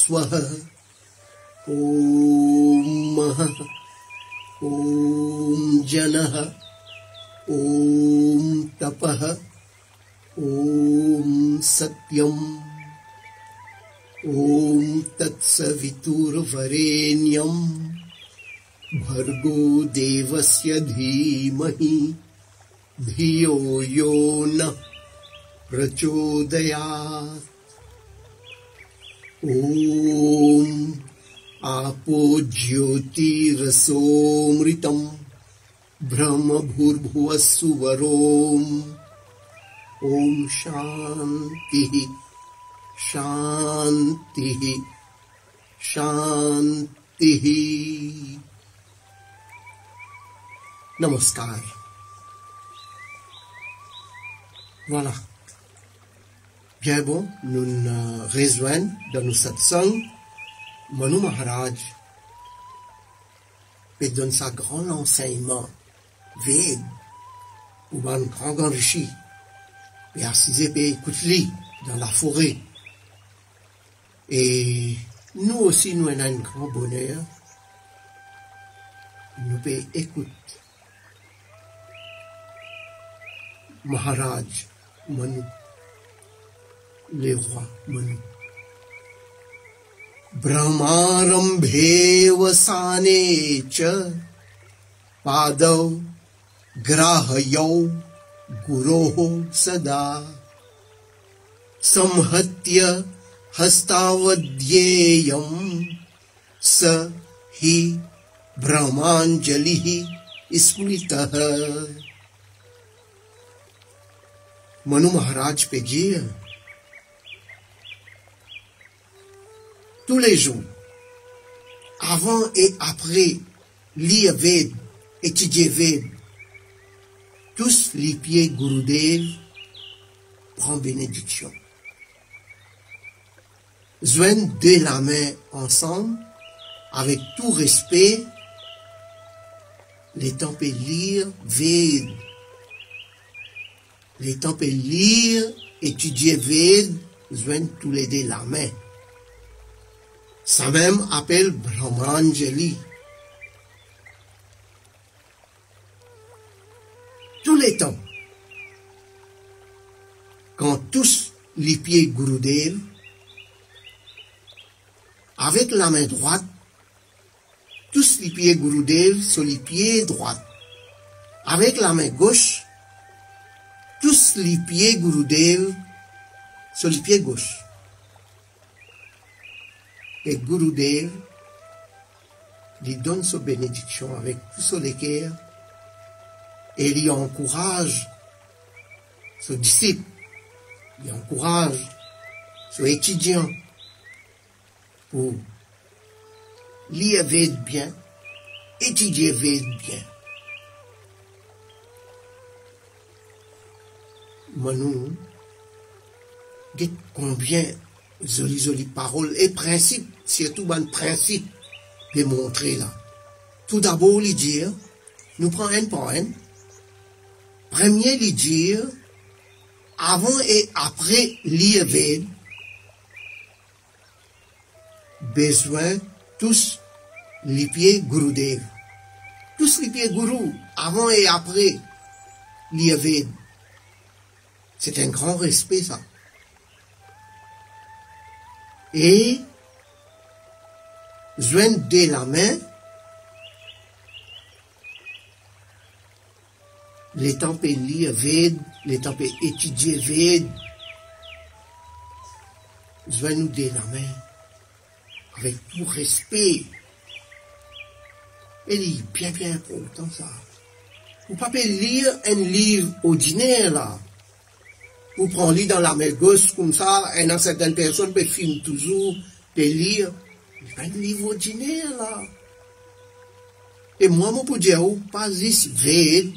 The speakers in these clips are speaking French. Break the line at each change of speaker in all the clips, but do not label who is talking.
Swaha. Om Om Janaha. Om Tapaha. Om Satyam. Om Tatsavitur Varenyam. Bhargo Devasya Dhimahi. Dhiyo Yona Prachodayat. Om Apo Jyoti Rasomritam. Brahma Bhurbhuvassu Varom. Om Shanti Shanti Shanti. Namaskar. Voilà. Bien bon, nous nous rejoignons dans nos satsangs. Manu Maharaj et donne sa grand enseignement Ved ou un grand rishi et assisé et écoute-lui dans la forêt. Et nous aussi, nous avons un grand bonheur. Nous pouvons écouter Maharaj Manu, les rois Manu. Brahmarambhe sane cha padav grahayau guroho sada samhatya hastavadyeyam sa hi brahmanjalihi smritah. Manu Maharaj पे dire tous les jours, avant et après, lire Ved, étudier Ved, tous les pieds Gurudev prend bénédiction. Joignent de la main ensemble, avec tout respect, les temps peut lire Ved. Les temps peut lire, étudier Ved, joignent tous les deux la main. Ça même appelle Brahmanjali. Tous les temps, quand tous les pieds Gurudev, avec la main droite, tous les pieds Gurudev sur les pieds droits, avec la main gauche, tous les pieds Gurudev sur les pieds gauche. Et Gurudev lui donne sa bénédiction avec tout son cœur et lui encourage son disciple, il encourage son étudiant pour lire Ved bien, étudier Ved bien. Manu, dites combien jolies paroles et principes, surtout un principe de montrer là. Tout d'abord, lui dire, nous prenons un point. Premier, lui dire, avant et après lire Ved, besoin tous les pieds Gurudev. Tous les pieds Guru, avant et après lire Ved. C'est un grand respect, ça. Et joindre de la main les temps peut lire Ved, les temps peut étudier Ved. Joindre de la main avec tout respect. Et c'est bien important ça. Vous ne pouvez pas lire un livre ordinaire là. Vous prenez dans la main gauche comme ça, et dans certaines personnes peuvent finir toujours de lire. Il pas de livre ordinaire là. Et moi, je peux dire, pas juste Ved,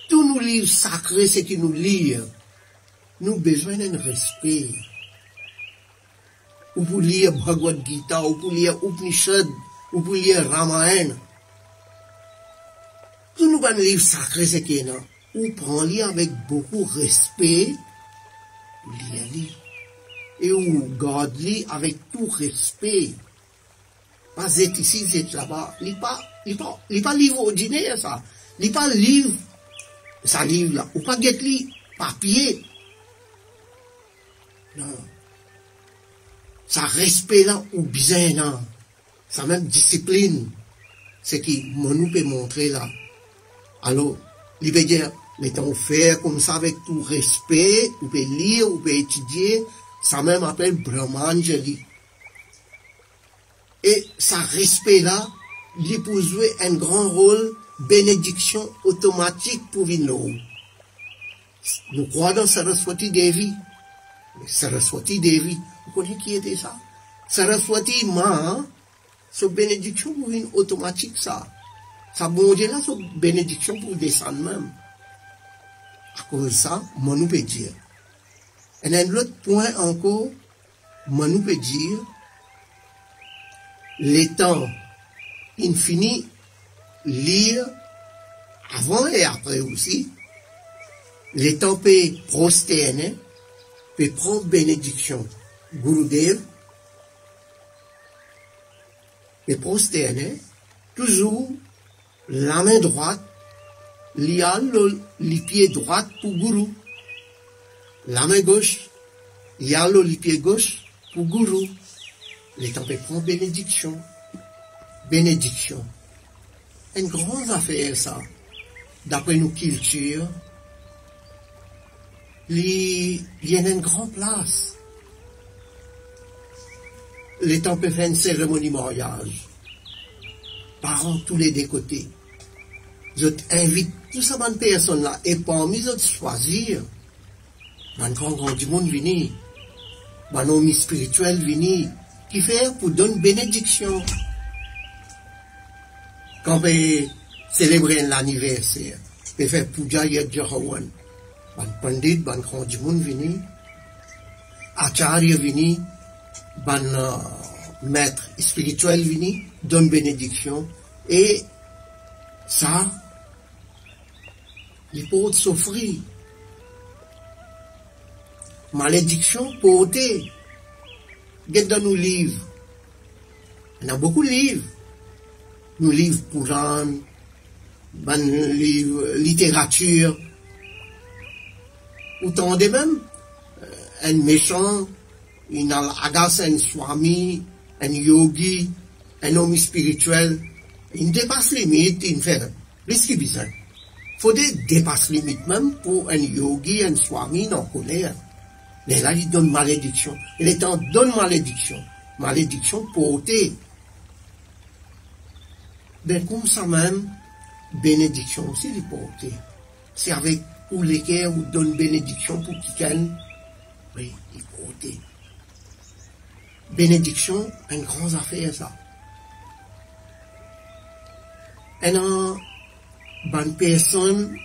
tous nos livres sacrés, c'est qui nous lisent, nous avons besoin d'un respect. Ou pour lire Bhagavad Gita, ou pour lire Upanishad, ou pour lire Ramayana. Tous nos livres sacrés, c'est qui là. Ou prend-les avec beaucoup de respect. et ou garde li avec tout respect. Pas zet ici, zet là-bas. Il pas livre ordinaire, ça. Il pas livre, ça livre là. Ou pas get li papier. Non. Ça respect là, ou bien là. Ça même discipline. C'est qui, nous peut montrer là. Alors, il veut dire, mettons faire comme ça avec tout respect, ou peut lire, ou peut étudier. Ça même appelle Brahmanjali. Et ça respect là, il peut jouer un grand rôle, bénédiction automatique pour nous. Nous croyons dans Saraswati Devi. Saraswati Devi, vous connaissez qui était ça? Saraswati Ma, c'est bénédiction pour une automatique ça. Ça bon Dieu là, c'est bénédiction pour descendre même. À cause de ça, nous peut dire. Et un autre point encore, nous peut dire, les temps infinis, lire, avant et après aussi, les temps peut prosterner, peut prendre bénédiction. Gurudev, peut prosterner, toujours la main droite, les pieds droits pour Guru. La main gauche, les pieds gauche pour Guru. Les temps peut prendre bénédiction. Bénédiction. Une grande affaire, ça. D'après nos cultures, il y a une grande place. Les temps peut faire une cérémonie mariage. Parents tous les deux côtés. Je t'invite tout ça bonne personne là. Et parmi les autres choisir, un grand du monde venir. Un homme spirituel venir. Qui fait pour donner bénédiction. Quand on peut célébrer l'anniversaire, on peut faire puja yad jahawan. Ban pandit, ban grand du monde vini, acharya vini, ban maître spirituel vini, donne bénédiction. Et ça, il peut s'offrir. Malédiction, portée. Get dans nos livres. Il y a beaucoup de livres. Nos livres Puran, livres littérature. Autant de même, un méchant, il agace un swami, un yogi, un homme spirituel. Il dépasse les limites, il fait plus qu'il besoin. Il faut dépasser les limites même pour un yogi, un swami non colère. Mais là, il donne malédiction. Et les temps donne malédiction. Malédiction portée. Ben, comme ça même, bénédiction aussi, il est portée. C'est avec ou lesquels ou donne bénédiction pour quelqu'un. Oui, il est portée. Bénédiction, une grande affaire, ça. Et une bonne personne,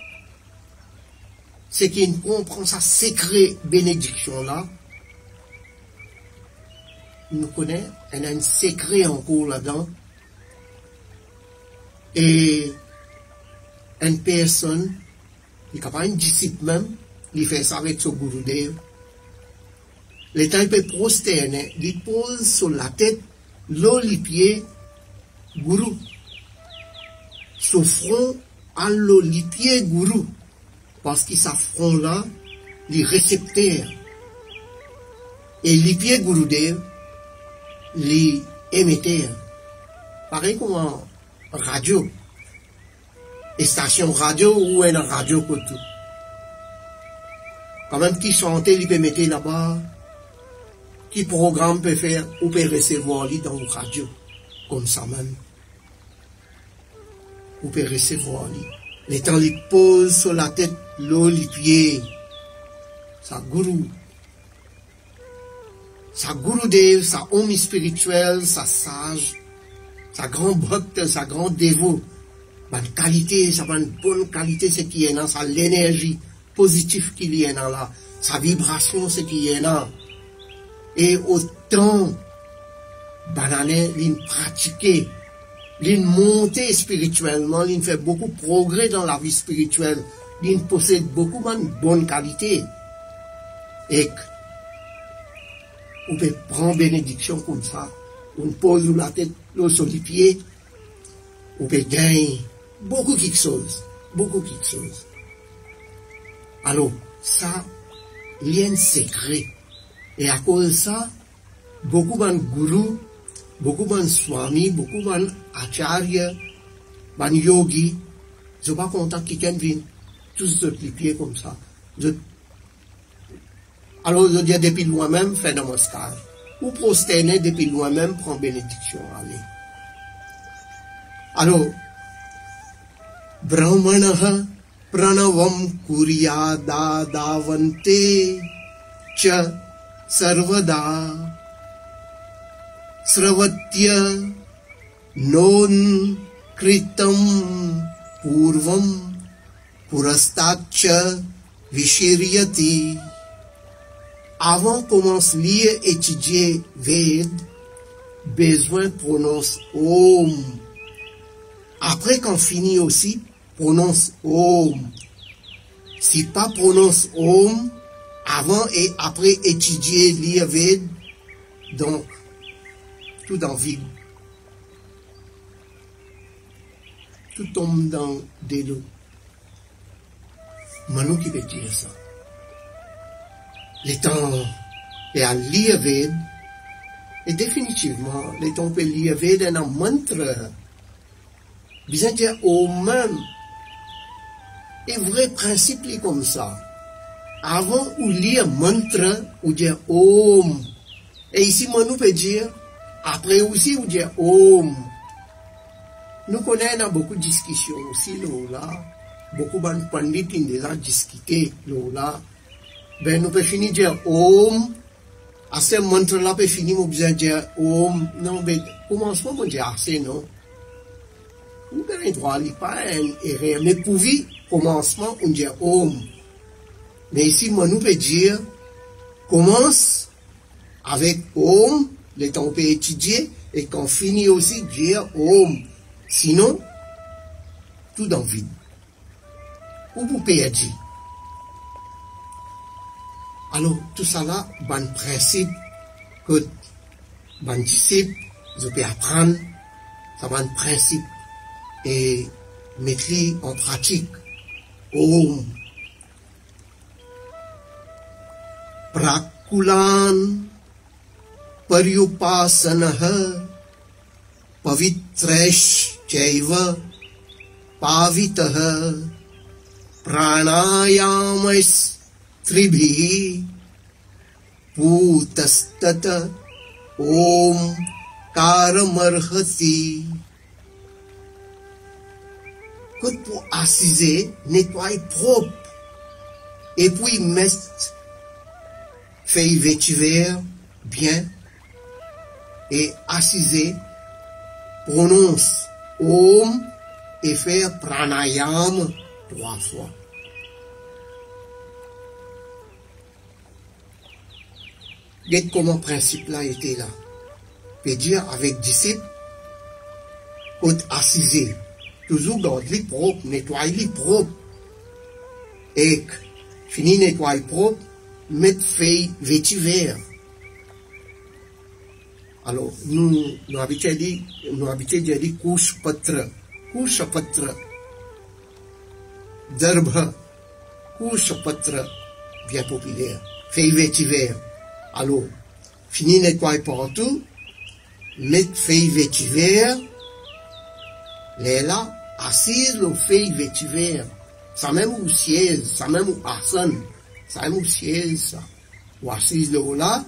c'est qu'il comprend sa secret bénédiction là. Nous connaît, elle a un secret encore là-dedans. Et une personne, il est capable, un disciple même, il fait ça avec son Gurudev. L'état il peut prosterner, il pose sur la tête, les pieds, Guru. Son front à les pieds, Guru. Parce qu'ils s'affrontent là, les récepteurs. Et les pieds Gurudev, les émetteurs. Pareil comme en radio. Et station radio ou une radio pour tout. Quand même qui chantait, il peut mettre là-bas. Qui programme peut faire ou peut recevoir lui dans la radio. Comme ça même. Ou peut recevoir lui. Les temps, il pose sur la tête, les pieds. Sa Guru. Sa Gurudev, sa homme spirituel, sa sage, sa grand bhakt, sa grand dévot. Bonne qualité, sa bonne qualité, c'est qui est dans sa l'énergie positive qu'il y a dans là. Sa vibration, c'est qui est là. Et autant, banane, l'in pratiquer, l'in monter spirituellement, l'in fait beaucoup de progrès dans la vie spirituelle, l'in possède beaucoup de bonnes qualités. Et Vous pouvez prendre bénédiction comme ça. On pose la tête sur les pieds. Vous pouvez gagner beaucoup quelque chose. Beaucoup quelque chose. Alors, ça, il y a un secret. Et à cause de ça, beaucoup de gurus, beaucoup de swami, beaucoup de acharya, de yogi, je ne suis pas content que quelqu'un vienne tous les pieds comme ça. Alors, je dis depuis loin-même, fais namaskar. Ou prosterner depuis loin-même, prends bénédiction. Allez. Alors, Brahmanaha pranavam kuryada davante cha sarvada sravatya non kritam purvam purastacha vishiryati. Avant commence lire étudier Ved, besoin prononce Om. Après qu'on finit aussi, prononce Om. Si pas prononce Om, avant et après étudier lire Ved, donc tout dans vide. Tout tombe dans des lots. Maintenant qui veut dire ça. Les temps et à lire Ved, et définitivement, les temps peut lire Ved un mantra. Bien dire au même, et vrai principe est comme ça. Avant ou lire mantra, ou dire Om. Et ici, moi, nous peut dire, après aussi, ou dire Om. Nous connaissons beaucoup de discussions aussi, là. Beaucoup de pandits qui ont déjà discuté, là. Ben, nous pouvons finir dire Om. À ce mantra-là, peut finir, nous besoin dire Om. Non, mais, commencement, on dit assez, non? Nous avons droit à pas un erreur. Mais pour vivre, commencement, on dit Om. Mais ici, moi, nous pouvons dire, commence avec Om, le temps on peut étudier, et qu'on finit aussi dire Om. Sinon, tout dans le vide. Ou vous perdre. Alors, tout ça là, bon principe que bon disciple, je peux apprendre, ça bon principe et mettre en pratique. Om. Prakulan paryupasanaha pavitresh chaiva pavitaha pranayamas tribhi putastata om karamarhati. Que pour assiser, nettoyer propre et puis mettre feuille vétiver bien et assiser, prononce Om et faire pranayama 3 fois. Regardez comment le principe là était là. Peut dire avec disciple, assiser. Toujours garder propre, nettoyer propre. Et fini nettoyer propre, mettre feuille vétiver. Alors, nous habitons dit couche patra, d'herbe, couche patra, bien populaire, feuille vétiver. Alors, fini nettoyer partout, mettre feuille vétiver, là, assise le feuille vétiver, ça même ou siège, ça même ou personne, ça même ou siège, ça, ou assise là,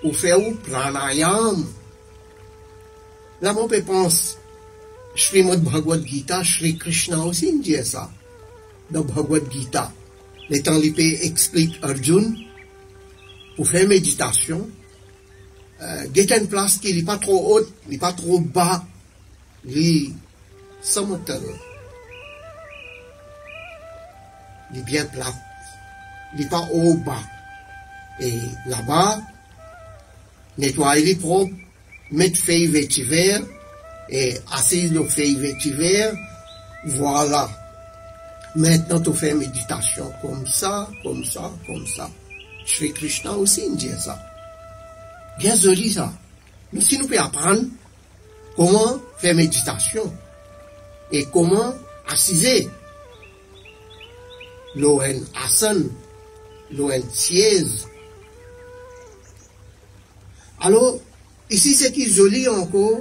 ou faire ou pranayam. Là, on peut penser, Srimad Bhagavad Gita, Shri Krishna aussi dit ça, dans Bhagavad Gita. Les temps l'épée explique Arjun, pour faire méditation, il y a une place qui n'est pas trop haute, n'est pas trop bas, il est bien plat, il n'est pas haut bas. Et là-bas, nettoyer les propres, mettre feuille vétiver et assise le feuille vétiver, voilà. Maintenant, tu fais méditation comme ça, comme ça, comme ça. Shri Krishna aussi nous dit ça. Bien joli ça. Mais si nous pouvons apprendre comment faire méditation et comment assiser l'ON Asan, l'ON siège. Alors, ici, c'est qui est joli encore,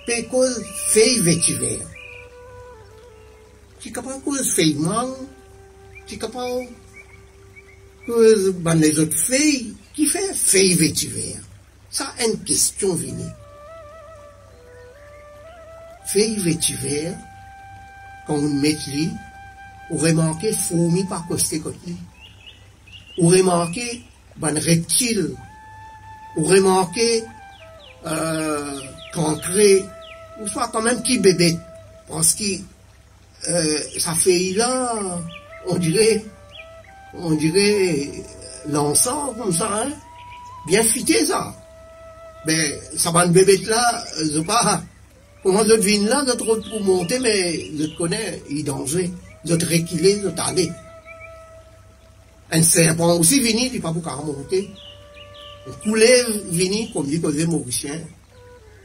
c'est cause feuille vétiver. Tu capable cause feuille mangue, tu capable cause les autres feuilles qui fait feuille vétiver. Ça, une question venue. Feuille vétiver, quand on met li, ou remarquez fourmi par côté côté, ou remarquez ban reptile, ou remarquez cancré, ou soit quand même qui bébé, parce que ça fait là, on dirait l'ensemble comme ça, hein, bien fité ça. Mais ça va un bébé là, je sais pas, comment je viens là, notre pour monter, mais je connais, il est danger, je reculer, je aller. Un serpent aussi vini, il n'est pas pour monter. Un couleuvre vini, comme dit le Mauricien.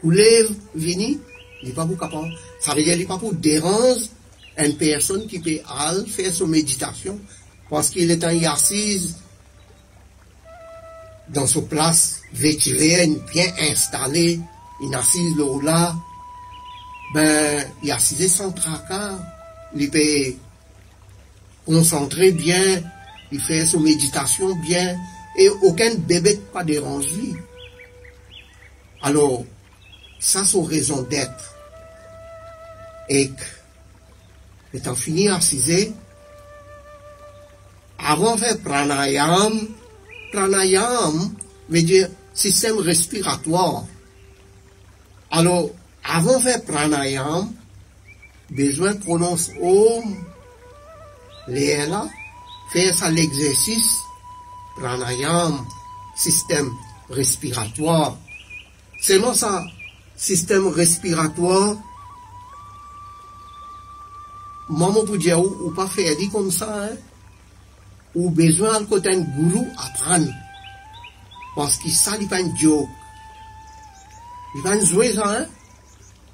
Couleuvre vini, il n'est pas pour capable. Ça veut dire qu'il n'est pas pour déranger une personne qui peut aller faire son méditation, parce qu'il est assise dans sa place vétérée, bien installée, il est assise là, ben, il est assise sans tracas, il peut concentrer bien, il fait son méditation bien, et aucun bébé pas dérangé. Alors, ça, c'est raison d'être. Et étant fini assisé, avant de faire pranayam veut dire système respiratoire. Alors, avant de faire pranayam, besoin de prononcer Om, là, faire ça l'exercice, pranayam, système respiratoire. Seulement ça, système respiratoire, maman pour dire ou pas faire dit comme ça, hein, ou besoin de côté un gourou apprendre. Parce que ça, il n'est pas un joke. Il va jouer ça, hein,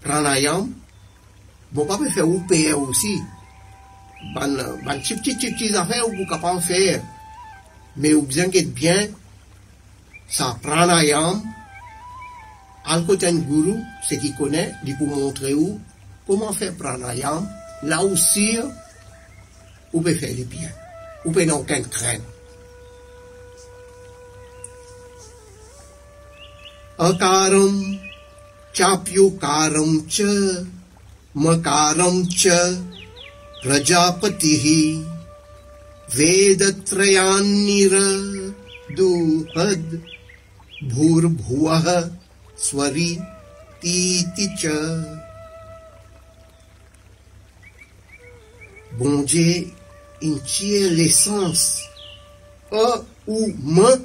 pranayam. Bon, pas faire ou payer aussi. Ban petite affaire ou capable de faire. Mais ou bien qu'être bien, ça pranayam. À côté un gourou, ce qui connaît, il peut montrer où, comment faire pranayam. Là aussi, vous pouvez faire le bien. Vous pouvez n'avoir aucune crainte. Akaram, chapyukaram cha, makaram cha, prajapatihi, vedatrayannira, duhad, bhurbhuvaha, swari, titi cha. Bon Dieu, il tient l'essence, ou main,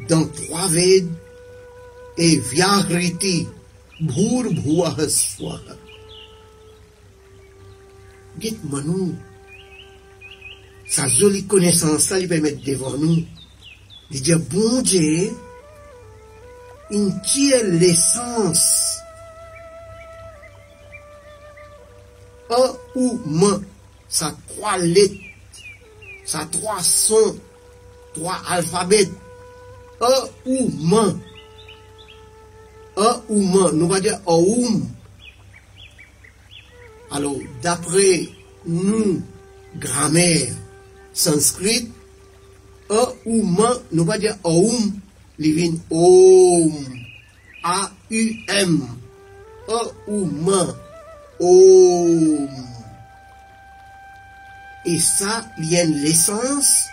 dans trois Veds, et Vyahriti, Bhurbhuvaha Swaha. Dites-moi nous, sa jolie connaissance là, il peut mettre devant nous. Il dit, bon Dieu, il tient l'essence, ou main, ça trois lettres, ça trois sons, trois alphabets, ou main, nous va dire Aum. Alors, d'après nous, grammaire sanskrit, ou main, nous va dire Aum, il vient Om, A-U-M, ou main, Om. Et ça, il y a l'essence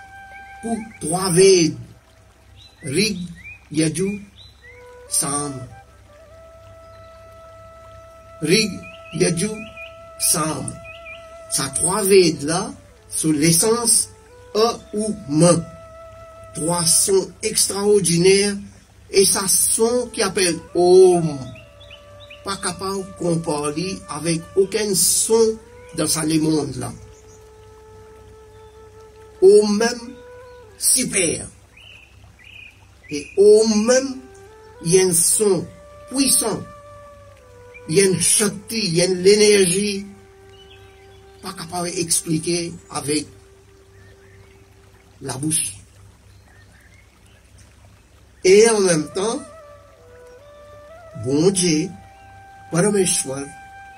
pour trois Veds. Rig, Yajur, Sam. Rig, Yajur, Sam. Ça trois Veds là, sur l'essence, ou main. Trois sons extraordinaires, et ça son qui appelle Om. Pas capable de comparer avec aucun son dans ce monde là. Au même super. Et au même, il y a un son puissant, il y a une shakti, il y a l'énergie, pas capable d'expliquer avec la bouche. Et en même temps, bon Dieu, Parameshwar,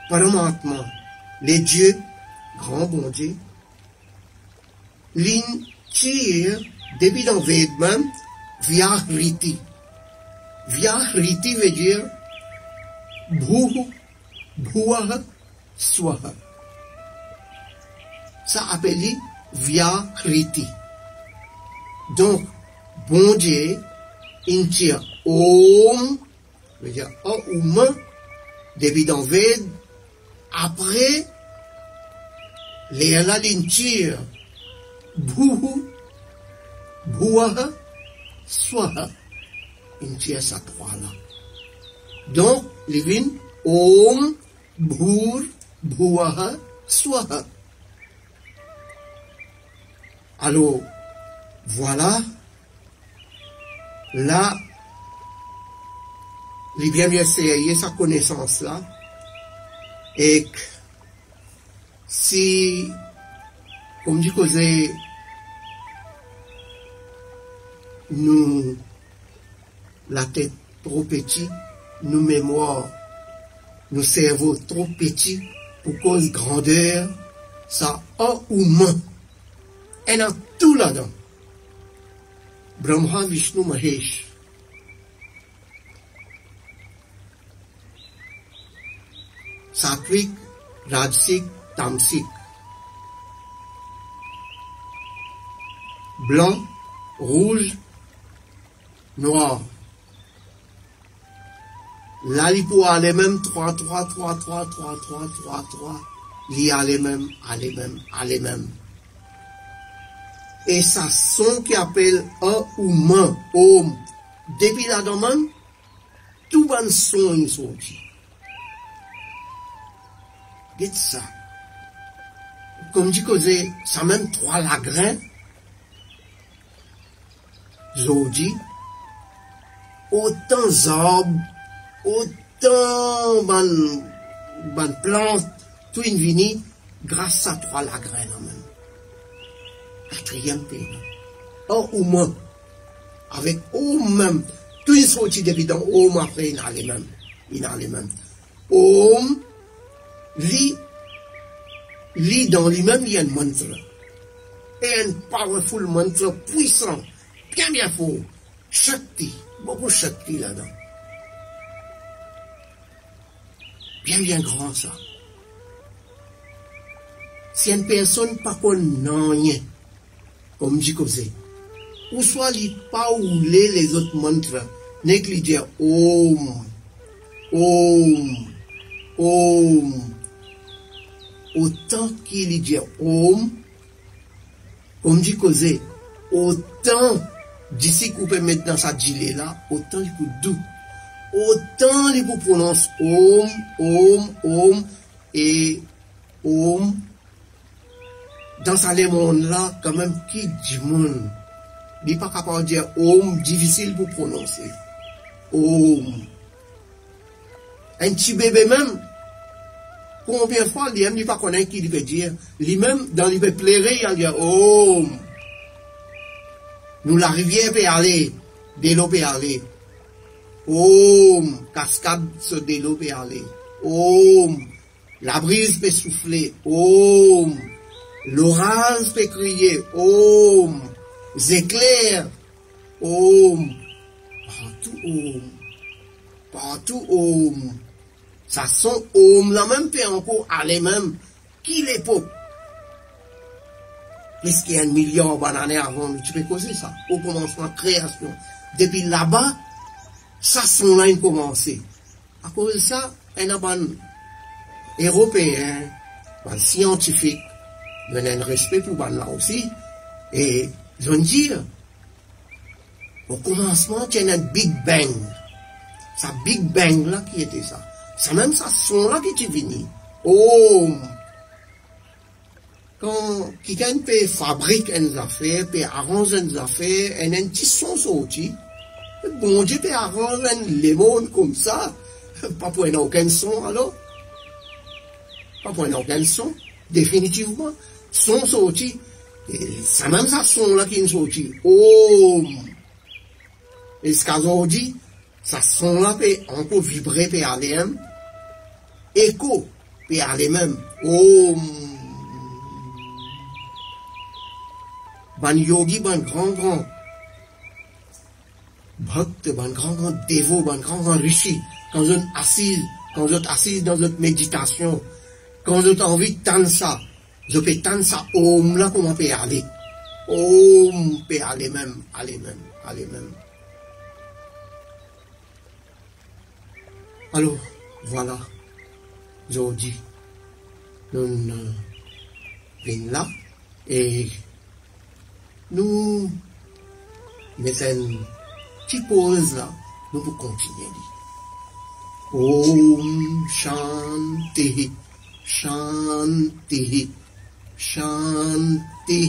Paramatma, les dieux, grand bon Dieu, l'in tire depuis dans Vedman, via Riti. Via Riti veut dire Bhu, Bhuaha, Swaha. Ça appelle via Riti. Donc, bon Dieu, il tire Om, veut dire Om, depuis dans Ved, après, les il tire Bhu, Bhuaha, Swaha. Il tire ça trois là. Donc, les vignes, Om, Bhur, Bhuaha, Swaha. Alors, voilà, là, il bien essayer sa connaissance là, et que si, comme je disais, nous, la tête trop petite, nos mémoires, nos cerveaux trop petits, pour cause grandeur, ça a ou main. Elle a tout là-dedans. Brahma, Vishnu, Mahesh. Sattvic, Rajasic, Tamasic. Blanc, rouge, noir. Là, il peut aller même 3, 3, 3, 3, 3, 3, 3, 3. Il y a les mêmes, aller même, aller même. Et ça son qui appelle un ou man, om. Depuis la demande, tout bon son est sorti. Dites ça. Comme dit que ça même trois lagrins. Jodi, autant d'arbres, autant de plantes, tout une vini, grâce à trois lagrins même. Quatrième pays. Or, ou moins, avec au même, tout une sortie depuis dans au après, il a les mêmes. Il a les mêmes. Om, li dans lui-même, il y a un mantra. Et un powerful mantra puissant, bien fort. Shakti, beaucoup Shakti là-dedans. Bien grand ça. Si une personne pas connaît rien, comme dit que c'est, ou soit il pas ouler les autres mantras, n'est qu'il dit Om, Om, Om. Autant qu'il dit Om, comme dit que c'est, autant d'ici qu'on peut mettre dans sa gilet là, autant il peut doux. Autant il peut prononcer Om, Om, Om, et Om. Dans sa monde là, quand même, qui dit monde, il n'est pas capable de dire Om, difficile pour prononcer. Om. Un petit bébé même, combien de fois, il n'est pas connaître qui il peut dire, lui-même, dans il peut pleurer, il dit Om. Nous, la rivière peut aller, de l'eau peut aller. Om, cascade sur de l'eau peut aller. Om, la brise peut souffler. Om. L'orage peut crier, Om, éclairs, Om, partout Om, ça son Om, la même fait encore aller même, qui l'époque, puisqu'il y a 1 million d'années avant, tu peux causer ça, au commencement de création, depuis là-bas, ça son là, il commencé, à cause de ça, il y a un européen, un scientifique, il y a un respect pour là aussi. Et je veux dire, au commencement, il y a un Big Bang. Ça Big Bang là qui était ça. C'est même ça son là qui est venu. Oh! Quand quelqu'un peut fabriquer une affaire, peut arranger une affaire, et un petit son sorti, Bon Dieu peut avoir les mondes comme ça, pas pour aucun son alors. Pas pour aucun son, définitivement. Son sorti, c'est même ça son là qui est sorti. Oh! Et ce qu'on dit, ça son là peut encore vibrer, peut aller même. Écho, peut aller même. Oh! Ban yogi, ban grand. Bhakt, ban grand dévot, ban grand rishi. Quand vous êtes assis dans votre méditation, quand vous avez envie de tendre ça, je peux tendre ça, om là, comment peut aller? Om peut aller même. Alors, voilà, aujourd'hui, nous venons là, et nous mettons une petite pause là, nous pouvons continuer. Om Shanti. Shanti, Shanti.